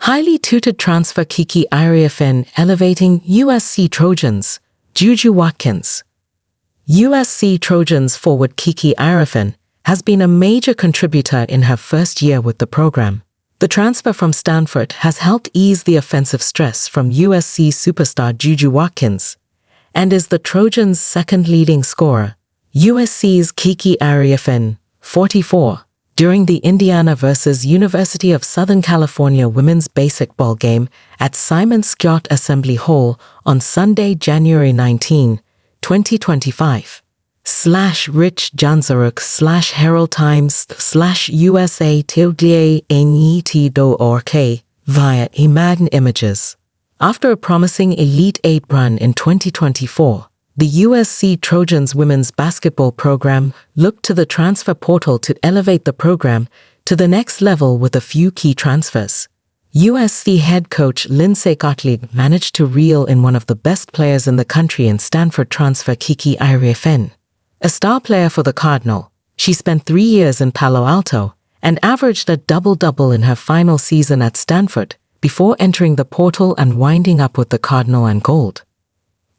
Highly-touted transfer Kiki Iriafen elevating USC Trojans, Juju Watkins. USC Trojans forward Kiki Iriafen has been a major contributor in her first year with the program. The transfer from Stanford has helped ease the offensive stress from USC superstar Juju Watkins and is the Trojans' second leading scorer. USC's Kiki Iriafen, 44, during the Indiana vs. University of Southern California women's basketball game at Simon Skjodt Assembly Hall on Sunday, January 19, 2025. /Rich Janzaruk /Herald Times /USA /NET.org via Imagine Images. After a promising Elite Eight run in 2024, the USC Trojans women's basketball program looked to the transfer portal to elevate the program to the next level with a few key transfers. USC head coach Lindsay Gottlieb managed to reel in one of the best players in the country in Stanford transfer Kiki Iriafen. A star player for the Cardinal, she spent 3 years in Palo Alto and averaged a double-double in her final season at Stanford before entering the portal and winding up with the Cardinal and Gold.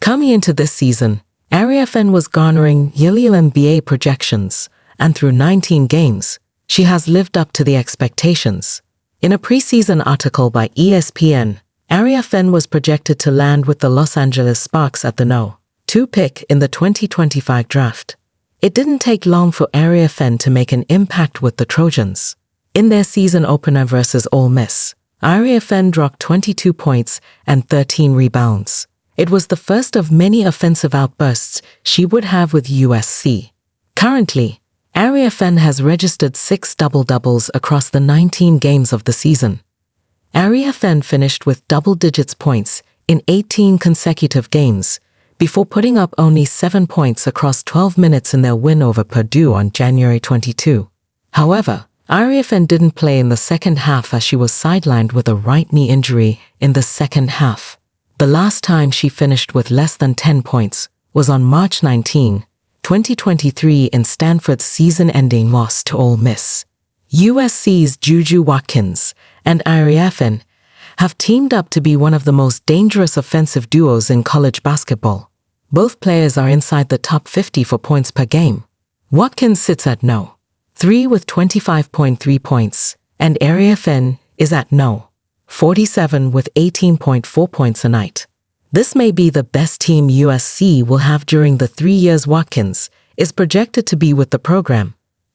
Coming into this season, Iriafen was garnering yearly NBA projections, and through 19 games, she has lived up to the expectations. In a preseason article by ESPN, Iriafen was projected to land with the Los Angeles Sparks at the No. 2 pick in the 2025 draft. It didn't take long for Iriafen to make an impact with the Trojans. In their season opener versus Ole Miss, Iriafen dropped 22 points and 13 rebounds. It was the first of many offensive outbursts she would have with USC. Currently, Iriafen has registered 6 double-doubles across the 19 games of the season. Iriafen finished with double-digits points in 18 consecutive games, before putting up only 7 points across 12 minutes in their win over Purdue on January 22. However, Iriafen didn't play in the second half as she was sidelined with a right knee injury in the second half. The last time she finished with less than 10 points was on March 19, 2023 in Stanford's season-ending loss to Ole Miss. USC's Juju Watkins and Iriafen have teamed up to be one of the most dangerous offensive duos in college basketball. Both players are inside the top 50 for points per game. Watkins sits at No. 3 with 25.3 points, and Iriafen is at No. 47 with 18.4 points a night. This may be the best team USC will have during the 3 years Watkins is projected to be with the program.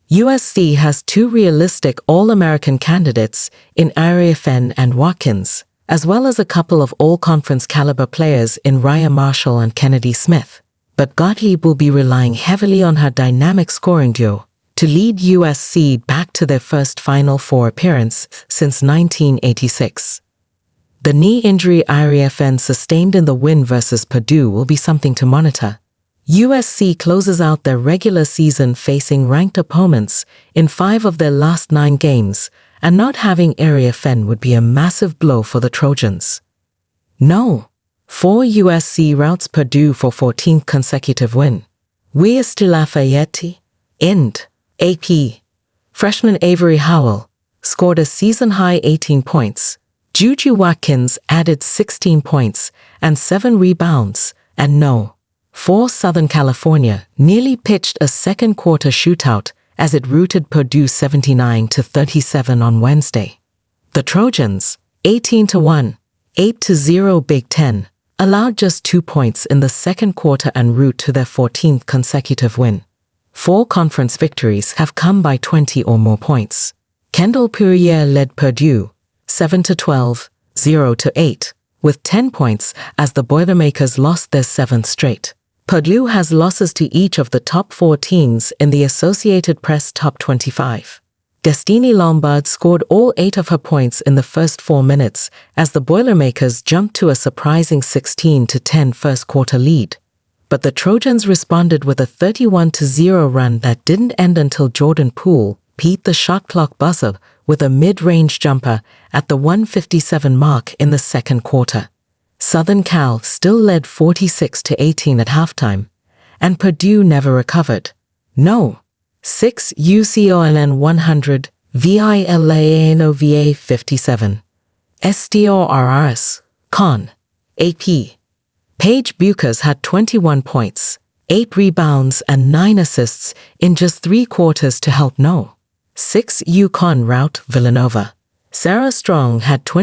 USC has 2 realistic All-American candidates in Iriafen and Watkins, as well as a couple of all-conference caliber players in Raya Marshall and Kennedy Smith. But Gottlieb will be relying heavily on her dynamic scoring duo to lead USC back to their first Final Four appearance since 1986. The knee injury Iriafen sustained in the win versus Purdue will be something to monitor. USC closes out their regular season facing ranked opponents in 5 of their last 9 games, and not having Iriafen would be a massive blow for the Trojans. No. 4 USC routes Purdue for 14th consecutive win. USC Lafayette. Ind. AP. Freshman Avery Howell scored a season-high 18 points. Juju Watkins added 16 points and 7 rebounds, and No. 4 Southern California nearly pitched a second-quarter shootout as it routed Purdue 79-37 on Wednesday. The Trojans, 18-1, 8-0 Big Ten, allowed just 2 points in the second quarter en route to their 14th consecutive win. 4 conference victories have come by 20 or more points. Kendall Poirier led Purdue 7-12, 0-8, with 10 points as the Boilermakers lost their 7th straight. Purdue has losses to each of the top 4 teams in the Associated Press Top 25. Destiny Lombard scored all 8 of her points in the first 4 minutes as the Boilermakers jumped to a surprising 16-10 first-quarter lead. But the Trojans responded with a 31-0 run that didn't end until Jordan Poole beat the shot clock buzzer with a mid-range jumper at the 1:57 mark in the second quarter. Southern Cal still led 46-18 at halftime, and Purdue never recovered. No. 6 UCONN 100, VILANOVA 57. STORRS, Con, AP. Paige Buchers had 21 points, 8 rebounds and 9 assists in just 3 quarters to help No. 6 UConn rout Villanova. Sarah Strong had 20